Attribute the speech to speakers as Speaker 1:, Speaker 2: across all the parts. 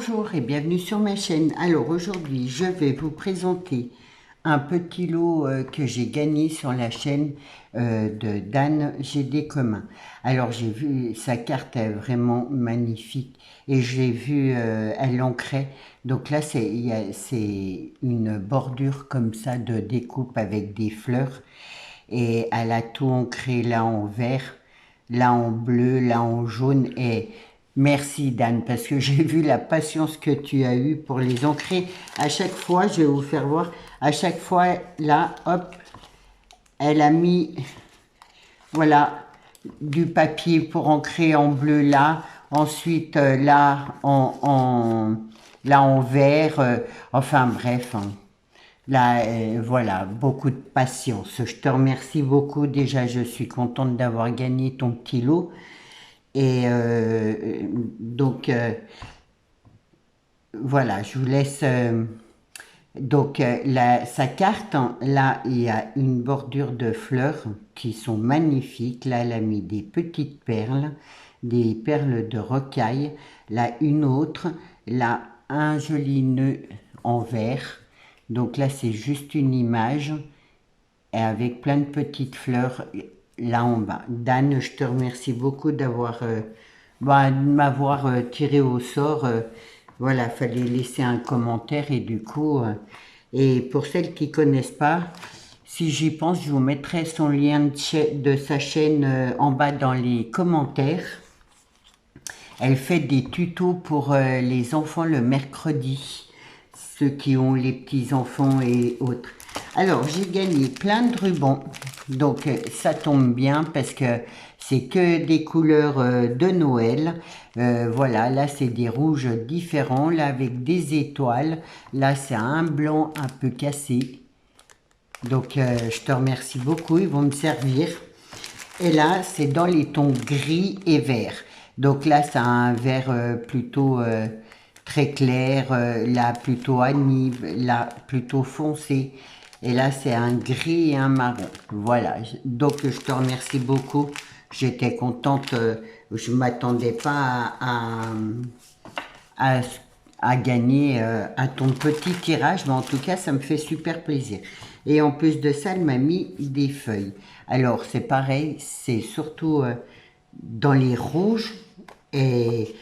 Speaker 1: Bonjour et bienvenue sur ma chaîne. Alors aujourd'hui, je vais vous présenter un petit lot que j'ai gagné sur la chaîne de Dan GD Commun. Alors j'ai vu sa carte est vraiment magnifique et j'ai vu elle l'ancrait. Donc là c'est une bordure comme ça de découpe avec des fleurs et elle a tout ancré là en vert, là en bleu, là en jaune. Et merci Dan, parce que j'ai vu la patience que tu as eue pour les ancrer. À chaque fois, je vais vous faire voir, à chaque fois, là, hop, elle a mis, voilà, du papier pour ancrer en bleu là, ensuite là là en vert, enfin bref, hein. Là, voilà, beaucoup de patience. Je te remercie beaucoup. Déjà, je suis contente d'avoir gagné ton petit lot. Et donc, voilà, je vous laisse. Sa carte, hein, là, il y a une bordure de fleurs qui sont magnifiques. Là, elle a mis des petites perles, des perles de rocaille. Là, une autre. Là, un joli nœud en vert. Donc là, c'est juste une image et avec plein de petites fleurs là en bas. Dan, je te remercie beaucoup d'avoir m'avoir tiré au sort. Voilà, fallait laisser un commentaire et du coup, et pour celles qui connaissent pas, si j'y pense, je vous mettrai son lien de sa chaîne en bas dans les commentaires. Elle fait des tutos pour les enfants le mercredi, ceux qui ont les petits-enfants et autres. Alors, j'ai gagné plein de rubans, donc ça tombe bien parce que c'est que des couleurs de Noël. Voilà, là c'est des rouges différents, là avec des étoiles, là c'est un blanc un peu cassé. Donc je te remercie beaucoup, ils vont me servir. Et là, c'est dans les tons gris et vert. Donc là, ça a un vert plutôt très clair, là plutôt anime, là plutôt foncé. Et là, c'est un gris et un marron. Voilà. Donc, je te remercie beaucoup. J'étais contente. Je ne m'attendais pas à, à gagner à ton petit tirage, mais en tout cas, ça me fait super plaisir. Et en plus de ça, elle m'a mis des feuilles. Alors, c'est pareil, c'est surtout dans les rouges. Et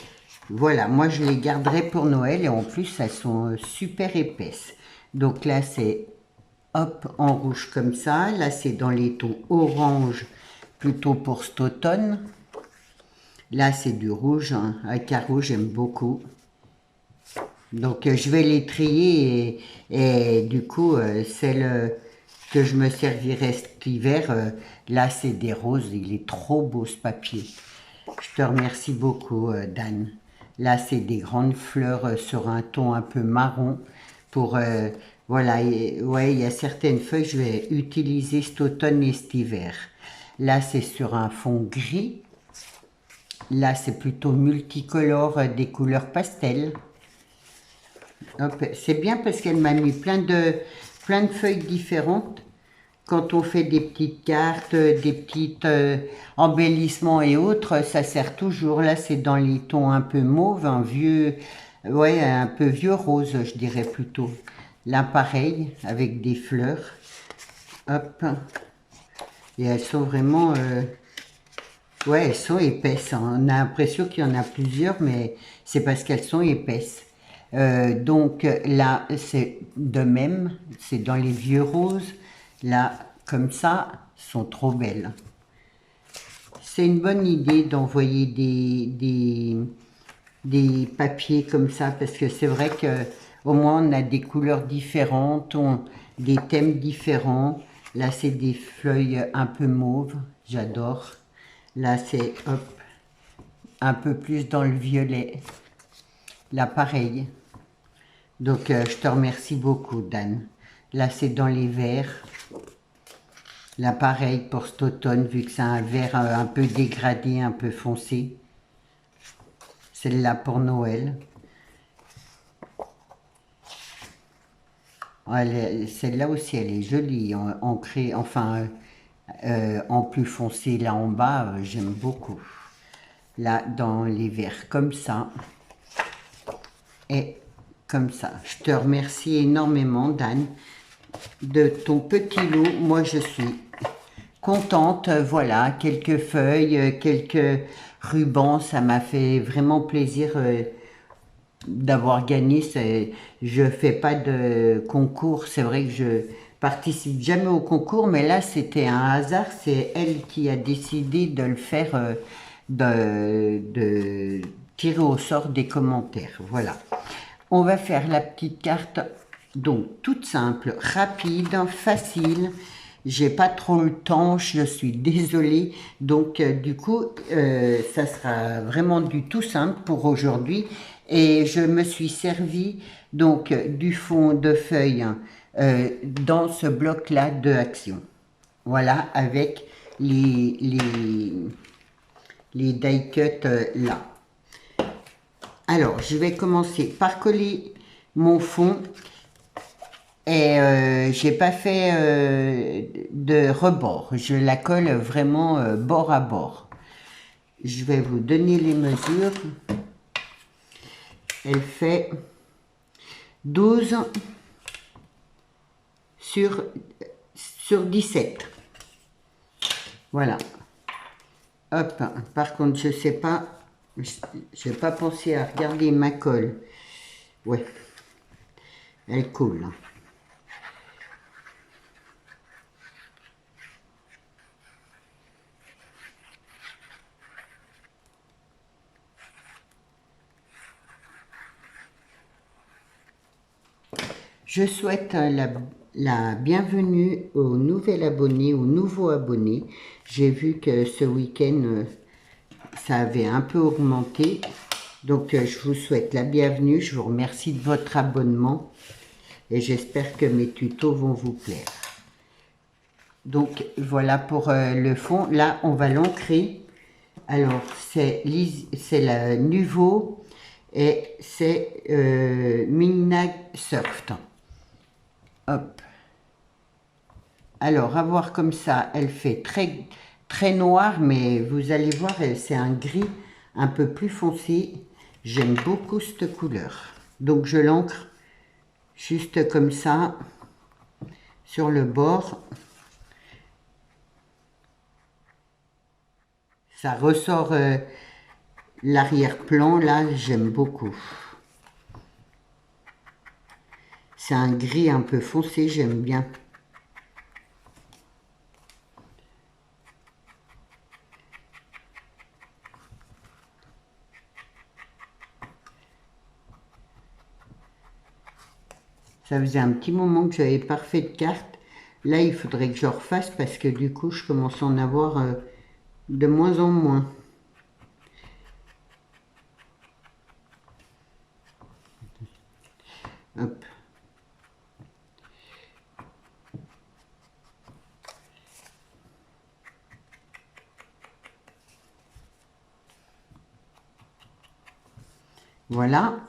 Speaker 1: voilà, moi, je les garderai pour Noël. Et en plus, elles sont super épaisses. Donc là, c'est hop, en rouge comme ça. Là, c'est dans les tons orange, plutôt pour cet automne. Là, c'est du rouge, hein. Avec un rouge, j'aime beaucoup. Donc, je vais les trier et du coup, celle que je me servirai cet hiver, là, c'est des roses. Il est trop beau, ce papier. Je te remercie beaucoup, Dan. Là, c'est des grandes fleurs sur un ton un peu marron. Pour, voilà, ouais, il y a certaines feuilles que je vais utiliser cet automne et cet hiver. Là, c'est sur un fond gris. Là, c'est plutôt multicolore, des couleurs pastel. C'est bien parce qu'elle m'a mis plein de feuilles différentes. Quand on fait des petites cartes, des petits embellissements et autres, ça sert toujours. Là, c'est dans les tons un peu mauve, un vieux, ouais, un peu vieux rose, je dirais plutôt. Là, pareil, avec des fleurs. Hop. Et elles sont vraiment, ouais, elles sont épaisses, hein. On a l'impression qu'il y en a plusieurs, mais c'est parce qu'elles sont épaisses. Donc là, c'est de même, c'est dans les vieux roses. Là, comme ça, sont trop belles. C'est une bonne idée d'envoyer des papiers comme ça, parce que c'est vrai que au moins on a des couleurs différentes, des thèmes différents. Là, c'est des feuilles un peu mauves, j'adore. Là, c'est hop, un peu plus dans le violet. Là, pareil. Donc, je te remercie beaucoup, Dan. Là, c'est dans les verts. Là, pareil pour cet automne, vu que c'est un vert un peu dégradé, un peu foncé. Celle-là pour Noël. Celle-là aussi, elle est jolie, ancrée, enfin, en plus foncé là en bas, j'aime beaucoup. Là, dans les verts comme ça. est comme ça. Je te remercie énormément, Dan, de ton petit lot. Moi, je suis contente. Voilà, quelques feuilles, quelques rubans. Ça m'a fait vraiment plaisir d'avoir gagné. Je fais pas de concours. C'est vrai que je participe jamais au concours, mais là, c'était un hasard. C'est elle qui a décidé de le faire, de tirer au sort des commentaires. Voilà. On va faire la petite carte, donc toute simple, rapide, facile. J'ai pas trop le temps, je suis désolée. Donc du coup, ça sera vraiment du tout simple pour aujourd'hui. Et je me suis servi donc du fond de feuille dans ce bloc-là de action. Voilà, avec les die cuts là. Alors, je vais commencer par coller mon fond et j'ai pas fait de rebord. Je la colle vraiment bord à bord. Je vais vous donner les mesures. Elle fait 12 sur 17. Voilà. Hop. Par contre, je sais pas, j'ai pas pensé à regarder ma colle. Ouais, elle coule. Je souhaite la bienvenue au nouvel abonné, au nouveau abonné. J'ai vu que ce week-end, ça avait un peu augmenté. Donc, je vous souhaite la bienvenue. Je vous remercie de votre abonnement. Et j'espère que mes tutos vont vous plaire. Donc, voilà pour le fond. Là, on va l'ancrer. Alors, c'est le nouveau et c'est Minag Surft. Hop. Alors, à voir comme ça, elle fait très, très noir, mais vous allez voir, c'est un gris un peu plus foncé. J'aime beaucoup cette couleur. Donc, je l'ancre juste comme ça, sur le bord. Ça ressort l'arrière-plan, là, j'aime beaucoup. C'est un gris un peu foncé, j'aime bien. Ça faisait un petit moment que j'avais pas refait de carte. Là, il faudrait que je refasse parce que du coup, je commence à en avoir de moins en moins. Hop. Voilà.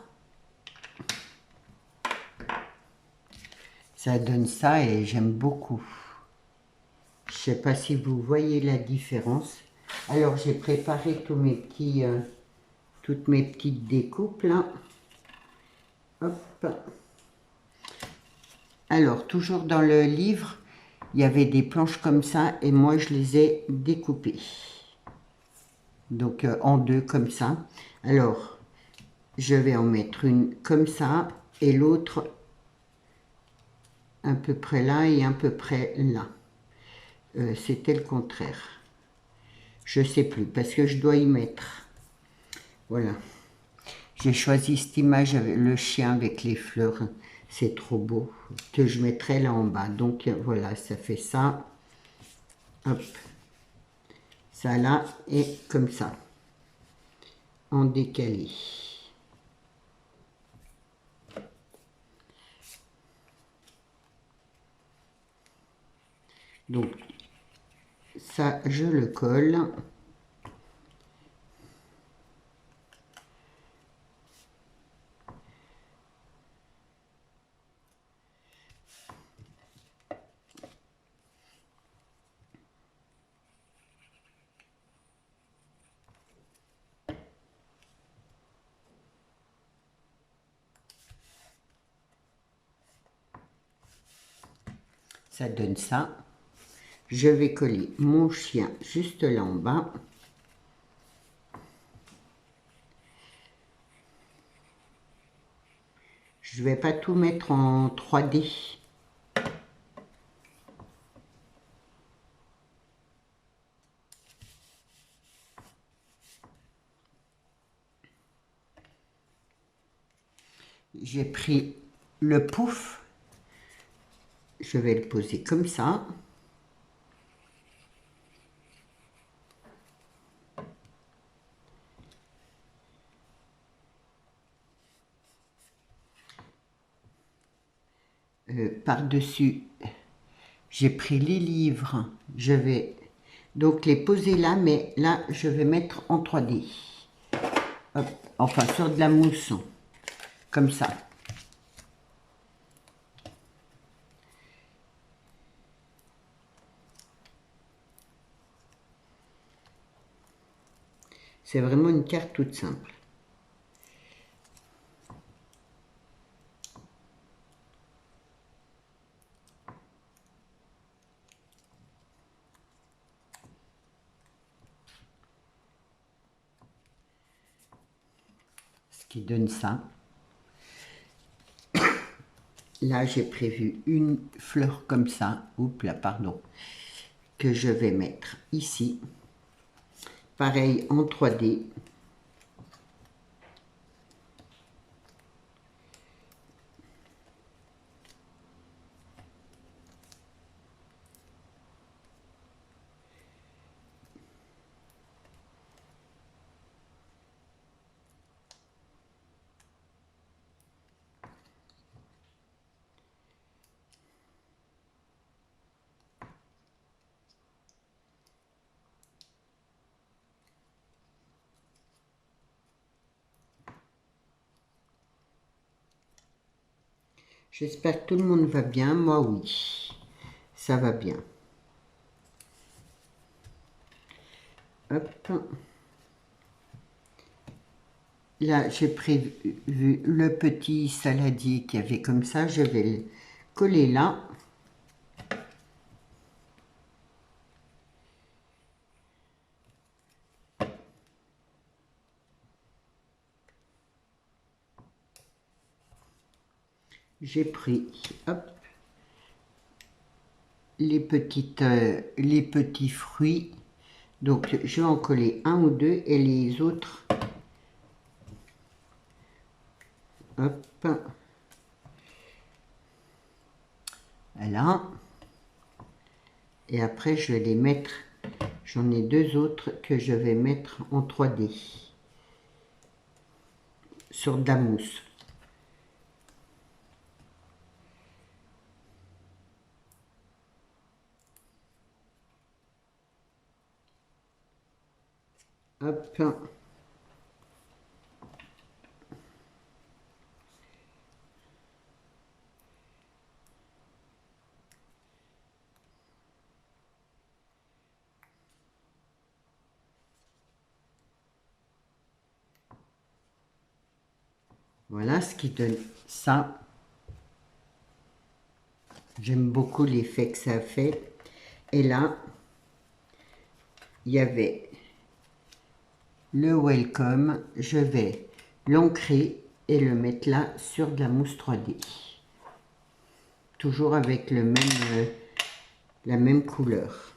Speaker 1: Ça donne ça et j'aime beaucoup. Je sais pas si vous voyez la différence. Alors, j'ai préparé tous mes petits, toutes mes petites découpes là. Hop. Alors, toujours dans le livre, il y avait des planches comme ça et moi, je les ai découpées. Donc, en deux comme ça. Alors, je vais en mettre une comme ça et l'autre à peu près là et à peu près là. C'était le contraire. Je sais plus parce que je dois y mettre. Voilà. J'ai choisi cette image avec le chien avec les fleurs. C'est trop beau. Que je mettrai là en bas. Donc voilà, ça fait ça. Hop. Ça là et comme ça. En décalé. Donc ça, je le colle. Ça donne ça. Je vais coller mon chien juste là en bas. Je vais pas tout mettre en 3D. J'ai pris le pouf. Je vais le poser comme ça. Par-dessus, j'ai pris les livres. Je vais donc les poser là, mais là, je vais mettre en 3D. Hop, enfin, sur de la mousse, comme ça. C'est vraiment une carte toute simple. Ce qui donne ça. Là, j'ai prévu une fleur comme ça. Oups là, pardon. Que je vais mettre ici. Pareil en 3D. J'espère que tout le monde va bien. Moi, oui. Ça va bien. Hop. Là, j'ai prévu le petit saladier qu'il y avait comme ça. Je vais le coller là. J'ai pris, hop, les petits fruits. Donc, je vais en coller un ou deux et les autres, hop, voilà. Et après, je vais les mettre, j'en ai deux autres que je vais mettre en 3D sur de la mousse. Hop. Voilà ce qui donne ça. J'aime beaucoup l'effet que ça fait. Et là, il y avait le welcome. Je vais l'ancrer et le mettre là sur de la mousse 3D. Toujours avec le même, la même couleur.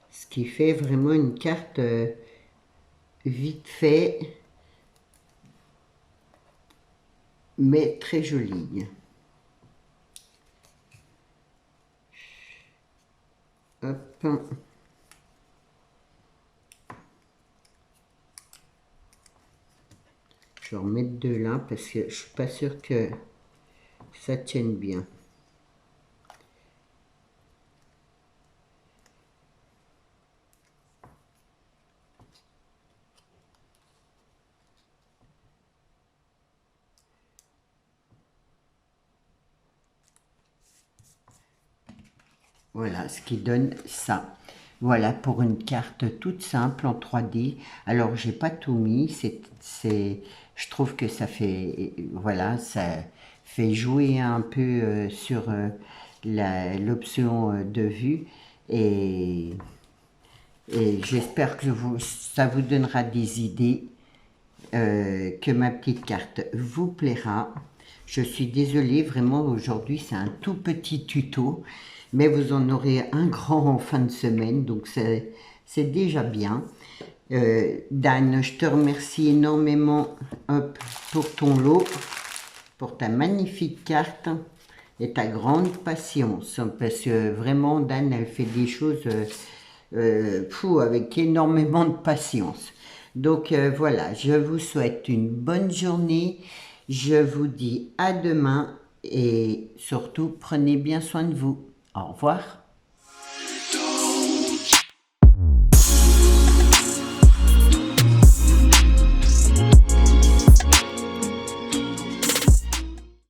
Speaker 1: Ce qui fait vraiment une carte vite fait, mais très jolie. Hop. Je vais en mettre deux là parce que je suis pas sûre que ça tienne bien. Voilà ce qui donne ça. Voilà pour une carte toute simple en 3D. Alors j'ai pas tout mis, je trouve que ça fait, voilà, ça fait jouer un peu sur l'option de vue et, et j'espère que ça vous donnera des idées, que ma petite carte vous plaira. Je suis désolée, vraiment aujourd'hui c'est un tout petit tuto, mais vous en aurez un grand en fin de semaine, donc c'est déjà bien. Dan, je te remercie énormément, hop, pour ton lot, pour ta magnifique carte et ta grande patience, parce que vraiment Dan, elle fait des choses avec énormément de patience. Donc voilà, je vous souhaite une bonne journée, je vous dis à demain et surtout prenez bien soin de vous. Au revoir.